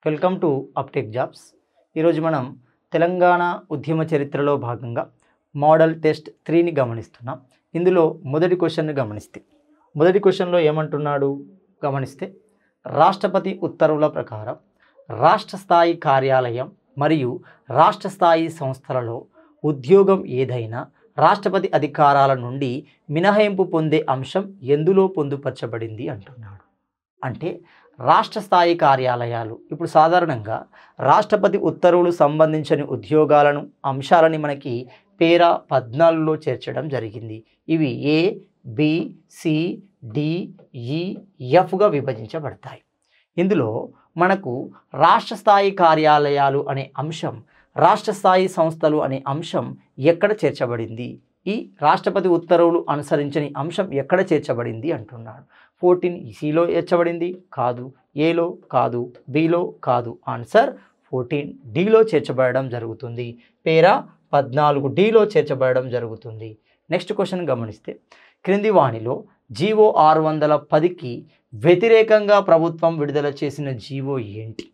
Welcome to అప్టెక్ jobs. ఈరోజు మనం తెలంగాణ ఉద్యమ చరిత్రలో భాగంగా మోడల్ టెస్ట్ 3ని గమనిస్తున్నాం. ఇందులో మొదటి క్వశ్చన్ని గమనిస్తే మొదటి క్వశ్చన్లో ఏమంటున్నాడు గమనిస్తే, రాష్ట్రపతి ఉత్తర్వుల ప్రకారం రాష్ట్ర స్థాయి కార్యాలయం మరియు రాష్ట్ర స్థాయి సంస్థలలో ఉద్యోగం ఏదైనా రాష్ట్రపతి అధికారాల నుండి మినహాయింపు పొందే అంశం ఎందులో పొందుపరచబడింది అంటున్నాడు. అంటే రాష్ట్ర స్థాయి కార్యాలయాలు ఇప్పుడు సాధారణంగా రాష్ట్రపతి ఉత్తర్వులు సంబంధించిన ఉద్యోగాలను అంశాలని మనకి పేరా 14లో చేర్చడం జరిగింది. ఇవి ఏ, బి, సి, డి, ఈ, ఎఫ్గా విభజించబడతాయి. ఇందులో మనకు రాష్ట్ర స్థాయి కార్యాలయాలు అనే అంశం, రాష్ట్ర స్థాయి సంస్థలు అనే అంశం ఎక్కడ చేర్చబడింది, ఈ రాష్ట్రపతి ఉత్తర్వులు అనుసరించని అంశం ఎక్కడ చేర్చబడింది అంటున్నాడు. 14 సిలో చేర్చబడింది కాదు, ఏలో కాదు, బిలో కాదు. ఆన్సర్ 14 డిలో చేర్చబడడం జరుగుతుంది. పేరా 14 డిలో చేర్చబడడం జరుగుతుంది. నెక్స్ట్ క్వశ్చన్ గమనిస్తే, క్రింది వాణిలో జీవో 610కి వ్యతిరేకంగా ప్రభుత్వం విడుదల చేసిన జీవో ఏంటి?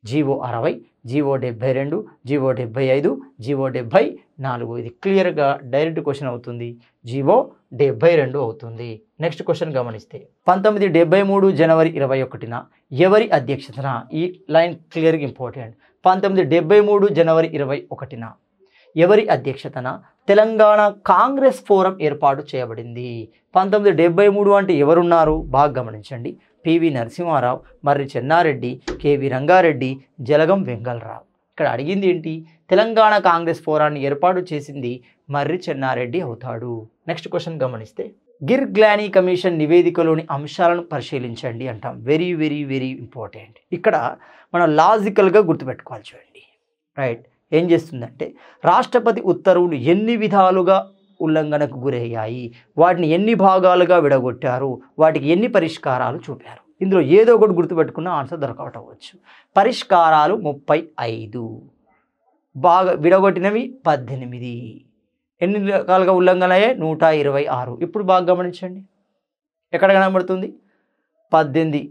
GO 60, GO 72, GO 75, GO 74. ఇది క్లియర్గా డైరెక్ట్ క్వశ్చన్ అవుతుంది. జీవో 72 అవుతుంది. నెక్స్ట్ క్వశ్చన్ గమనిస్తే, 1973 జనవరి 21న ఎవరి అధ్యక్షతన, ఈ లైన్ క్లియర్గా ఇంపార్టెంట్, 1973 జనవరి 21న ఎవరి అధ్యక్షతన తెలంగాణ కాంగ్రెస్ ఫోరం ఏర్పాటు చేయబడింది? 1973 అంటే ఎవరున్నారు బాగా గమనించండి. పివి నరసింహారావు, మర్రి చెన్నారెడ్డి, కేవి రంగారెడ్డి, జలగం వెంగళరావు. ఇక్కడ అడిగింది ఏంటి? తెలంగాణ కాంగ్రెస్ ఫోరాన్ని ఏర్పాటు చేసింది మర్రి చెన్నారెడ్డి అవుతాడు. నెక్స్ట్ క్వశ్చన్ గమనిస్తే, గిర్గ్లానీ కమిషన్ నివేదికలోని అంశాలను పరిశీలించండి అంటాం. Very very very important. ఇక్కడ మనం లాజికల్గా గుర్తుపెట్టుకోవాలి. చూడండి, రైట్. ఏం చేస్తుందంటే, రాష్ట్రపతి ఉత్తర్వులు ఎన్ని విధాలుగా ఉల్లంఘనకు గురయ్యాయి, వాటిని ఎన్ని భాగాలుగా విడగొట్టారు, వాటికి ఎన్ని పరిష్కారాలు చూపారు. ఇందులో ఏదో ఒకటి గుర్తుపెట్టుకున్న ఆన్సర్ దొరకవట అవ్వచ్చు. పరిష్కారాలు 35, బాగా విడగొట్టినవి 18. ఎన్ని రకాలుగా ఉల్లంఘన అయ్యాయి? 126. ఇప్పుడు బాగా గమనించండి, ఎక్కడ కనబడుతుంది? 18,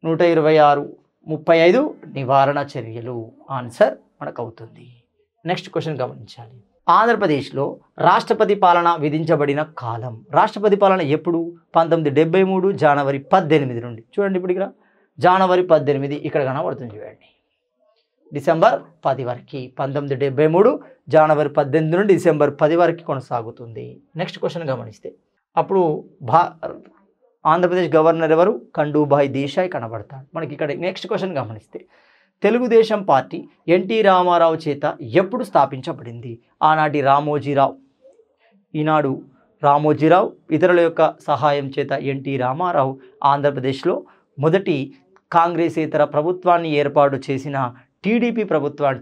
126, 35 నివారణ చర్యలు. ఆన్సర్ మనకు అవుతుంది. నెక్స్ట్ క్వశ్చన్ గమనించాలి. ఆంధ్రప్రదేశ్లో రాష్ట్రపతి పాలన విధించబడిన కాలం, రాష్ట్రపతి పాలన ఎప్పుడు? 1973 జనవరి 18 నుండి. చూడండి, ఇప్పుడు ఇక్కడ జనవరి 18 ఇక్కడ కనబడుతుంది. చూడండి, డిసెంబర్ 10 వరకు. 1973 జనవరి 18 నుండి డిసెంబర్ 10 వరకు కొనసాగుతుంది. నెక్స్ట్ క్వశ్చన్ గమనిస్తే, అప్పుడు ఆంధ్రప్రదేశ్ గవర్నర్ ఎవరు? కండూభాయ్ దేశాయ్ కనబడతాడు మనకి ఇక్కడ. నెక్స్ట్ క్వశ్చన్ గమనిస్తే, తెలుగుదేశం పార్టీ ఎన్టీ రామారావు చేత ఎప్పుడు స్థాపించబడింది? ఆనాటి రామోజీరావు, ఈనాడు రామోజీరావు, ఇతరుల యొక్క సహాయం చేత ఎన్టీ రామారావు ఆంధ్రప్రదేశ్లో మొదటి కాంగ్రెసేతర ప్రభుత్వాన్ని ఏర్పాటు చేసిన టీడీపీ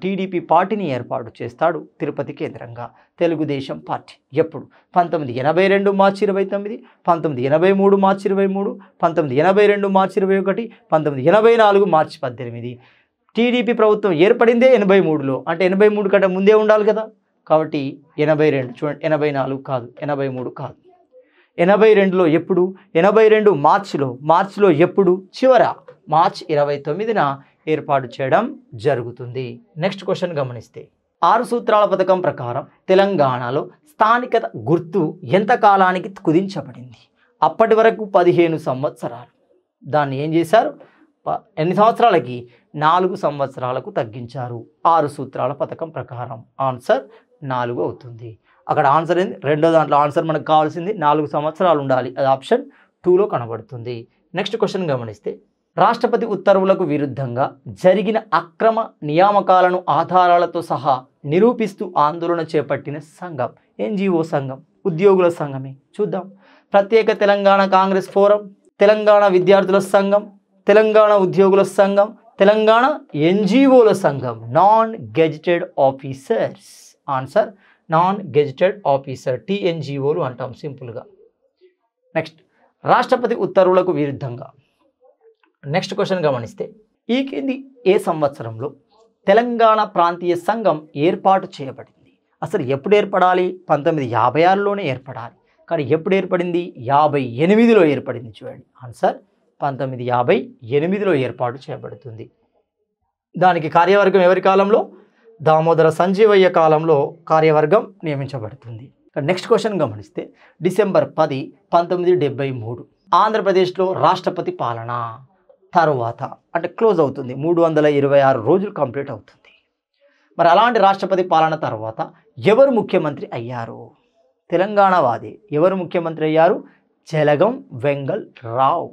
టీడీపీ పార్టీని ఏర్పాటు చేస్తాడు తిరుపతి కేంద్రంగా. తెలుగుదేశం పార్టీ ఎప్పుడు? 1982 మార్చి 29, 1983 మార్చి 23, 1982 మార్చి 21, 1984 మార్చి 18. టీడీపీ ప్రభుత్వం ఏర్పడిందే 83లో, అంటే 83 కంటే ముందే ఉండాలి కదా. కాబట్టి 82. చూడండి, 84 కాదు, 83 కాదు. 82లో ఎప్పుడు? 82 మార్చిలో ఎప్పుడు? చివర మార్చి 29న ఏర్పాటు చేయడం జరుగుతుంది. నెక్స్ట్ క్వశ్చన్ గమనిస్తే, 6 సూత్రాల పథకం ప్రకారం తెలంగాణలో స్థానికత గుర్తు ఎంత కాలానికి కుదించబడింది? అప్పటి వరకు 15 సంవత్సరాలు. దాన్ని ఏం చేశారు? ఎన్ని సంవత్సరాలకి? 4 సంవత్సరాలకు తగ్గించారు 6 సూత్రాల పథకం ప్రకారం. ఆన్సర్ 4 అవుతుంది. అక్కడ ఆన్సర్ ఏంది? రెండో దాంట్లో ఆన్సర్ మనకు కావాల్సింది 4 సంవత్సరాలు ఉండాలి. అది ఆప్షన్ 2లో కనబడుతుంది. నెక్స్ట్ క్వశ్చన్ గమనిస్తే, రాష్ట్రపతి ఉత్తర్వులకు విరుద్ధంగా జరిగిన అక్రమ నియామకాలను ఆధారాలతో సహా నిరూపిస్తూ ఆందోళన చేపట్టిన సంఘం, ఎన్జిఓ సంఘం, ఉద్యోగుల సంఘమే. చూద్దాం. ప్రత్యేక తెలంగాణ కాంగ్రెస్ ఫోరం, తెలంగాణ విద్యార్థుల సంఘం, తెలంగాణ ఉద్యోగుల సంఘం, తెలంగాణ ఎన్జిఓల సంఘం. Non gazetted officers. Answer non gazetted officer, టీఎన్జిఓలు అంటాం సింపుల్గా. నెక్స్ట్, రాష్ట్రపతి ఉత్తర్వులకు విరుద్ధంగా. నెక్స్ట్ క్వశ్చన్ గమనిస్తే, ఈ కింది ఏ సంవత్సరంలో తెలంగాణ ప్రాంతీయ సంఘం ఏర్పాటు చేయబడింది? అసలు ఎప్పుడు ఏర్పడాలి? 1956లోనే ఏర్పడాలి. కానీ ఎప్పుడు ఏర్పడింది? 58లో ఏర్పడింది. చూడండి, ఆన్సర్ 1958లో ఏర్పాటు చేయబడుతుంది. దానికి కార్యవర్గం ఎవరి కాలంలో? దామోదర సంజీవయ్య కాలంలో కార్యవర్గం నియమించబడుతుంది. నెక్స్ట్ క్వశ్చన్ గమనిస్తే డిసెంబర్ 10, 1973 ఆంధ్రప్రదేశ్లో రాష్ట్రపతి పాలన తరువాత అంటే క్లోజ్ అవుతుంది. 326 రోజులు కంప్లీట్ అవుతుంది. మరి అలాంటి రాష్ట్రపతి పాలన తర్వాత ఎవరు ముఖ్యమంత్రి అయ్యారు? తెలంగాణ వాది ఎవరు ముఖ్యమంత్రి అయ్యారు? జలగం వెంగళ్ రావు.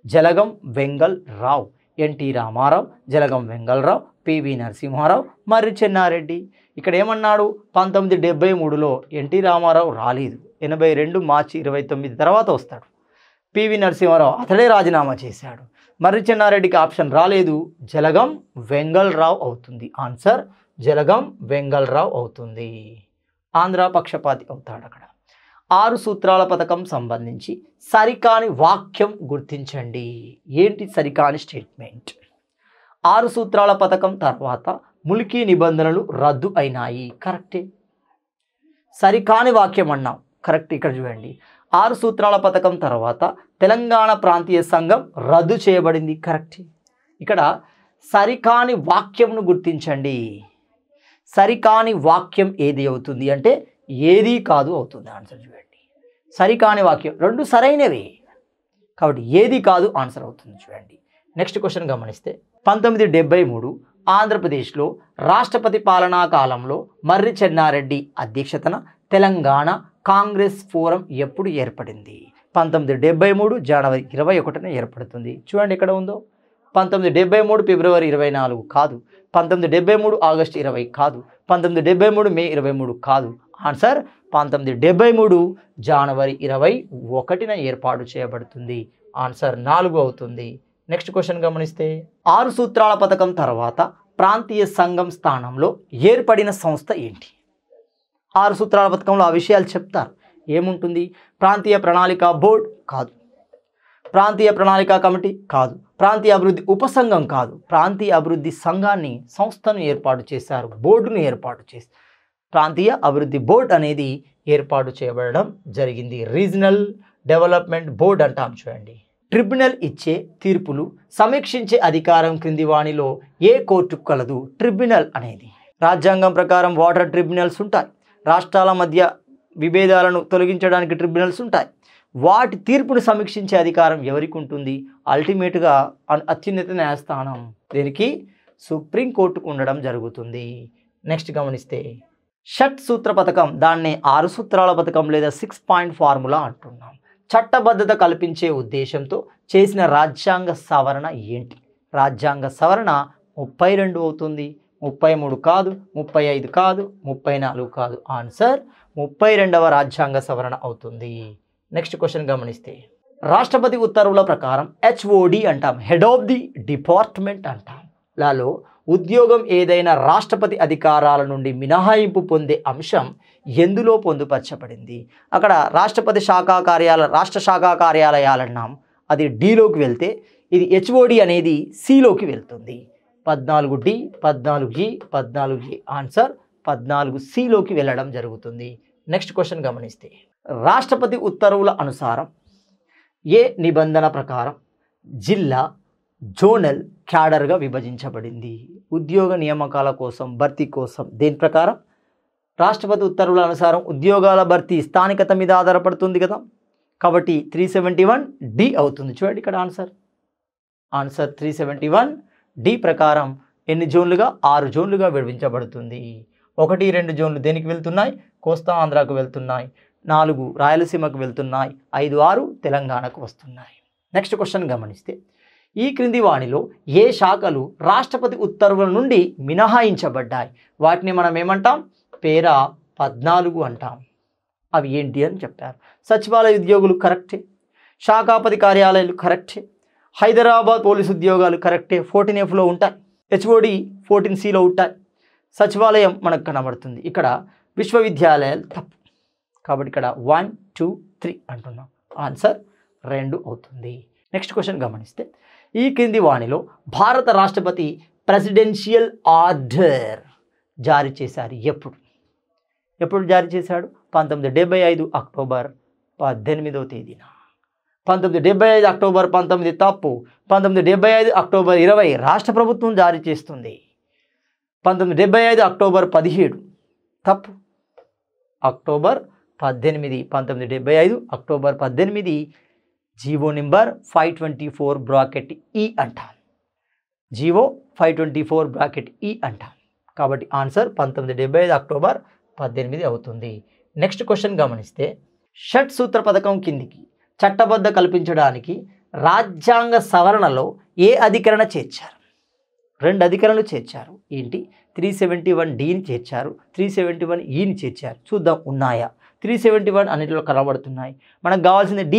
జలగం వెంగళ్ రావు. ఎన్టీ రామారావు, జలగం వెంగళరావు, పివి నరసింహారావు, మర్రి చెన్నారెడ్డి. ఇక్కడ ఏమన్నాడు? 1973లో ఎన్టీ రామారావు రాలేదు. 82 మార్చి 29 తర్వాత వస్తాడు. పివి నరసింహారావు అతడే రాజీనామా చేశాడు. మర్రి చెన్నారెడ్డికి ఆప్షన్ రాలేదు. జలగం వెంగళరావు అవుతుంది. ఆన్సర్ జలగం వెంగళరావు అవుతుంది. ఆంధ్ర పక్షపాతి అవుతాడు అక్కడ. 6 సూత్రాల పథకం సంబంధించి సరికాని వాక్యం గుర్తించండి. ఏంటి సరికాని స్టేట్మెంట్? 6 సూత్రాల పథకం తర్వాత ములికీ నిబంధనలు రద్దు అయినాయి. కరెక్టే. సరికాని వాక్యం అన్నాం. కరెక్ట్. ఇక్కడ చూడండి, 6 సూత్రాల పథకం తర్వాత తెలంగాణ ప్రాంతీయ సంఘం రద్దు చేయబడింది. కరెక్ట్. ఇక్కడ సరికాని వాక్యంను గుర్తించండి. సరికాని వాక్యం ఏది అవుతుంది అంటే ఏది కాదు అవుతుంది. ఆన్సర్ చూడండి. సరికాని వాక్యం రెండు సరైనవి కాబట్టి ఏది కాదు ఆన్సర్ అవుతుంది. చూడండి. నెక్స్ట్ క్వశ్చన్ గమనిస్తే 1973 ఆంధ్రప్రదేశ్లో రాష్ట్రపతి పాలనా కాలంలో మర్రి చెన్నారెడ్డి అధ్యక్షతన తెలంగాణ కాంగ్రెస్ ఫోరం ఎప్పుడు ఏర్పడింది? 1973 జనవరి 21న ఏర్పడుతుంది. చూడండి ఎక్కడ ఉందో. 1973 ఫిబ్రవరి 24 కాదు. 1973 ఆగస్టు 20 కాదు. 1973 మే 23 కాదు. ఆన్సర్ 1973 జనవరి 21న ఏర్పాటు చేయబడుతుంది. ఆన్సర్ 4 అవుతుంది. నెక్స్ట్ క్వశ్చన్ గమనిస్తే 6 సూత్రాల పథకం తర్వాత ప్రాంతీయ సంఘం స్థానంలో ఏర్పడిన సంస్థ ఏంటి? 6 సూత్రాల పథకంలో ఆ విషయాలు చెప్తారు. ఏముంటుంది? ప్రాంతీయ ప్రణాళిక బోర్డు కాదు. ప్రాంతీయ ప్రణాళిక కమిటీ కాదు. ప్రాంతీయ అభివృద్ధి ఉపసంఘం కాదు. ప్రాంతీయ అభివృద్ధి సంఘాన్ని సంస్థను ఏర్పాటు చేశారు. బోర్డును ఏర్పాటు చేశారు. ప్రాంతీయ అభివృద్ధి బోర్డు అనేది ఏర్పాటు చేయబడడం జరిగింది. రీజనల్ డెవలప్మెంట్ బోర్డు అంటాం. చూడండి. ట్రిబ్యునల్ ఇచ్చే తీర్పులు సమీక్షించే అధికారం క్రింది వాణిలో ఏ కోర్టుకు కలదు? ట్రిబ్యునల్ అనేది రాజ్యాంగం ప్రకారం వాటర్ ట్రిబ్యునల్స్ ఉంటాయి. రాష్ట్రాల మధ్య విభేదాలను తొలగించడానికి ట్రిబ్యునల్స్ ఉంటాయి. వాటి తీర్పును సమీక్షించే అధికారం ఎవరికి ఉంటుంది? అల్టిమేట్గా అత్యున్నత న్యాయస్థానం దీనికి సుప్రీంకోర్టుకు ఉండడం జరుగుతుంది. నెక్స్ట్ గమనిస్తే షట్ సూత్ర పథకం, దాన్నే 6 సూత్రాల పథకం లేదా 6 పాయింట్ ఫార్ములా అంటున్నాం. చట్టబద్ధత కల్పించే ఉద్దేశంతో చేసిన రాజ్యాంగ సవరణ ఏంటి? రాజ్యాంగ సవరణ 32 అవుతుంది. 33 కాదు, 35 కాదు, 34 కాదు. ఆన్సర్ 32వ రాజ్యాంగ సవరణ అవుతుంది. నెక్స్ట్ క్వశ్చన్ గమనిస్తే రాష్ట్రపతి ఉత్తర్వుల ప్రకారం HOD అంటాం, హెడ్ ఆఫ్ ది డిపార్ట్మెంట్ అంటాం. లాలో ఉద్యోగం ఏదైనా రాష్ట్రపతి అధికారాల నుండి మినహాయింపు పొందే అంశం ఎందులో పొందుపరచబడింది? అక్కడ రాష్ట్రపతి శాఖా కార్యాలయ రాష్ట్ర శాఖా కార్యాలయాలన్నాం, అది Dలోకి వెళ్తే ఇది HOD అనేది Cలోకి వెళ్తుంది. 14D, 14E, 14A. ఆన్సర్ 14Cలోకి వెళ్ళడం జరుగుతుంది. నెక్స్ట్ క్వశ్చన్ గమనిస్తే రాష్ట్రపతి ఉత్తర్వుల అనుసారం ఏ నిబంధన ప్రకారం జిల్లా జోనల్ క్యాడర్గా విభజించబడింది? ఉద్యోగ నియామకాల కోసం, భర్తీ కోసం. దేని ప్రకారం? రాష్ట్రపతి ఉత్తర్వుల అనుసారం ఉద్యోగాల భర్తీ స్థానికత మీద ఆధారపడుతుంది కదా, కాబట్టి 371D అవుతుంది. చూడండి ఇక్కడ ఆన్సర్ 371D ప్రకారం ఎన్ని జోన్లుగా? 6 జోన్లుగా విభజించబడుతుంది. 1, 2 జోన్లు దేనికి వెళ్తున్నాయి? కోస్తా ఆంధ్రాకు వెళ్తున్నాయి. 4 రాయలసీమకు వెళ్తున్నాయి. 5, 6 తెలంగాణకు వస్తున్నాయి. నెక్స్ట్ క్వశ్చన్ గమనిస్తే ఈ క్రింది వాణిలో ఏ శాఖలు రాష్ట్రపతి ఉత్తర్వుల నుండి మినహాయించబడ్డాయి? వాటిని మనం ఏమంటాం? పేరా 14 అంటాం. అవి ఏంటి అని చెప్పారు. సచివాలయ ఉద్యోగులు కరెక్టే. శాఖాపతి కార్యాలయాలు కరెక్టే. హైదరాబాద్ పోలీసు ఉద్యోగాలు కరెక్టే, 14Fలో ఉంటాయి. HOD 14Cలో ఉంటాయి. సచివాలయం మనకు కనబడుతుంది. ఇక్కడ విశ్వవిద్యాలయాలు తప్పు, కాబట్టి ఇక్కడ 1, 2, 3 అంటున్నాం. ఆన్సర్ 2 అవుతుంది. నెక్స్ట్ క్వశ్చన్ గమనిస్తే ఈ క్రింది వాణిలో భారత రాష్ట్రపతి ప్రెసిడెన్షియల్ ఆర్డర్ జారీ చేశారు ఎప్పుడు జారీ చేశాడు? 1975 అక్టోబర్ 18వ తేదీన. 1975 అక్టోబర్ 19 తప్పు. 1975 అక్టోబర్ 20 రాష్ట్ర ప్రభుత్వం జారీ చేస్తుంది. 1975 అక్టోబర్ 17 తప్పు. October 18 1975 October 18 GO number 524 bracket ఈ అంటాం. జీవో 524 బ్రాకెట్ ఈ అంటాం. కాబట్టి ఆన్సర్ 1975 అక్టోబర్ 18 అవుతుంది. నెక్స్ట్ క్వశ్చన్ గమనిస్తే షట్ సూత్ర పథకం కిందికి చట్టబద్ధ కల్పించడానికి రాజ్యాంగ సవరణలో ఏ అధికరణ చేర్చారు? 2 అధికరణలు చేర్చారు. ఏంటి? 371Dని చేర్చారు, 371Eని చేర్చారు. చూద్దాం ఉన్నాయా? 371 అన్నిటిలో కనబడుతున్నాయి. మనకు కావాల్సింది D,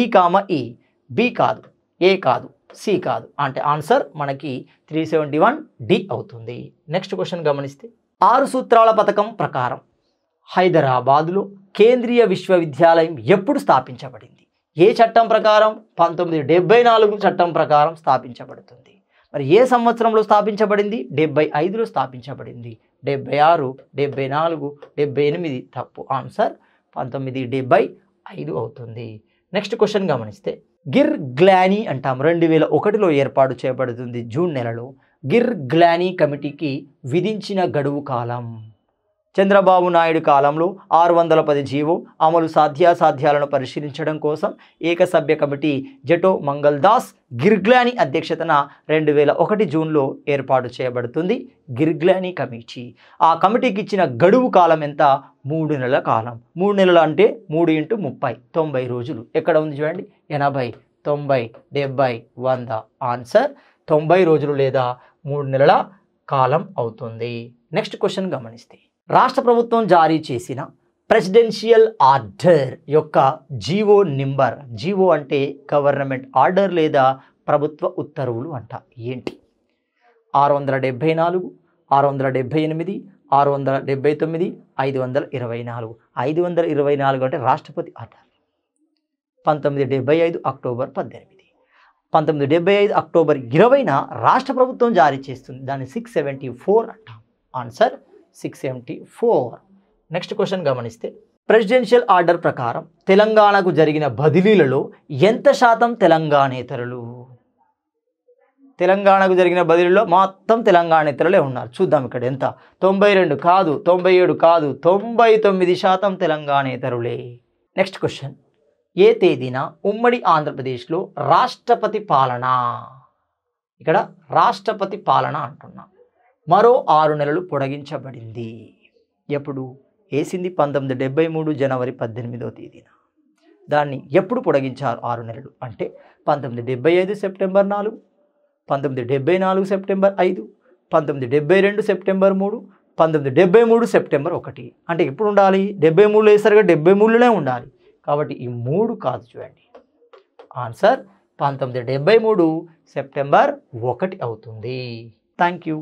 E. B కాదు, A కాదు, C కాదు. అంటే ఆన్సర్ మనకి 371D అవుతుంది. నెక్స్ట్ క్వశ్చన్ గమనిస్తే 6 సూత్రాల పథకం ప్రకారం హైదరాబాదులో కేంద్రీయ విశ్వవిద్యాలయం ఎప్పుడు స్థాపించబడింది? ఏ చట్టం ప్రకారం? 1974 చట్టం ప్రకారం స్థాపించబడుతుంది. మరి ఏ సంవత్సరంలో స్థాపించబడింది? 75లో స్థాపించబడింది. 76, 74, 78 తప్పు. ఆన్సర్ 1975 అవుతుంది. నెక్స్ట్ క్వశ్చన్ గమనిస్తే గిర్ గ్లానీ అంటాం. 2001లో ఏర్పాటు చేయబడుతుంది జూన్ నెలలో. గిర్ గ్లానీ కమిటీకి విధించిన గడువు కాలం చంద్రబాబు నాయుడు కాలంలో 610 జీవో అమలు సాధ్యాసాధ్యాలను పరిశీలించడం కోసం ఏకసభ్య కమిటీ జటో మంగల్దాస్ గిర్గ్లానీ అధ్యక్షతన 2001 జూన్లో ఏర్పాటు చేయబడుతుంది గిర్గ్లానీ కమిటీ. ఆ కమిటీకి ఇచ్చిన గడువు కాలం ఎంత? 3 నెలల కాలం. 3 నెలలు అంటే 3 × 30 90 రోజులు. ఎక్కడ ఉంది చూడండి? 80, 90, 70, 100. ఆన్సర్ 90 రోజులు లేదా 3 నెలల కాలం అవుతుంది. నెక్స్ట్ క్వశ్చన్ గమనిస్తే రాష్ట్ర ప్రభుత్వం జారీ చేసిన ప్రెసిడెన్షియల్ ఆర్డర్ యొక్క జీవో నెంబర్. జీవో అంటే గవర్నమెంట్ ఆర్డర్ లేదా ప్రభుత్వ ఉత్తర్వులు అంట. ఏంటి? 674, 678, 679, 524. 524 అంటే రాష్ట్రపతి ఆర్డర్. 1975 అక్టోబర్ 18. 1975 అక్టోబర్ 20న రాష్ట్ర ప్రభుత్వం జారీ చేస్తుంది. దాన్ని 674 అంటాం. ఆన్సర్ 674. నెక్స్ట్ క్వశ్చన్ గమనిస్తే ప్రెసిడెన్షియల్ ఆర్డర్ ప్రకారం తెలంగాణకు జరిగిన బదిలీలలో ఎంత శాతం తెలంగాణేతరులు? తెలంగాణకు జరిగిన బదిలీలో మొత్తం తెలంగాణేతరులే ఉన్నారు. చూద్దాం ఇక్కడ ఎంత? 92 కాదు, 97 కాదు, 99% తెలంగాణేతరులే. నెక్స్ట్ క్వశ్చన్ ఏ తేదీన ఉమ్మడి ఆంధ్రప్రదేశ్లో రాష్ట్రపతి పాలన? ఇక్కడ రాష్ట్రపతి పాలన అంటున్నాం. మరో 6 నెలలు పొడిగించబడింది. ఎప్పుడు వేసింది? 1973 జనవరి 18వ తేదీన. దాన్ని ఎప్పుడు పొడిగించారు 6 నెలలు అంటే 1975 సెప్టెంబర్ 4, 1974 సెప్టెంబర్ 5, 1972 సెప్టెంబర్ 3, 1973 సెప్టెంబర్ 1. అంటే ఎప్పుడు ఉండాలి? 73లో వేసారుగా 73లోనే ఉండాలి. కాబట్టి ఈ 3 కాదు చూడండి. ఆన్సర్ 1973 సెప్టెంబర్ 1 అవుతుంది. Thank you.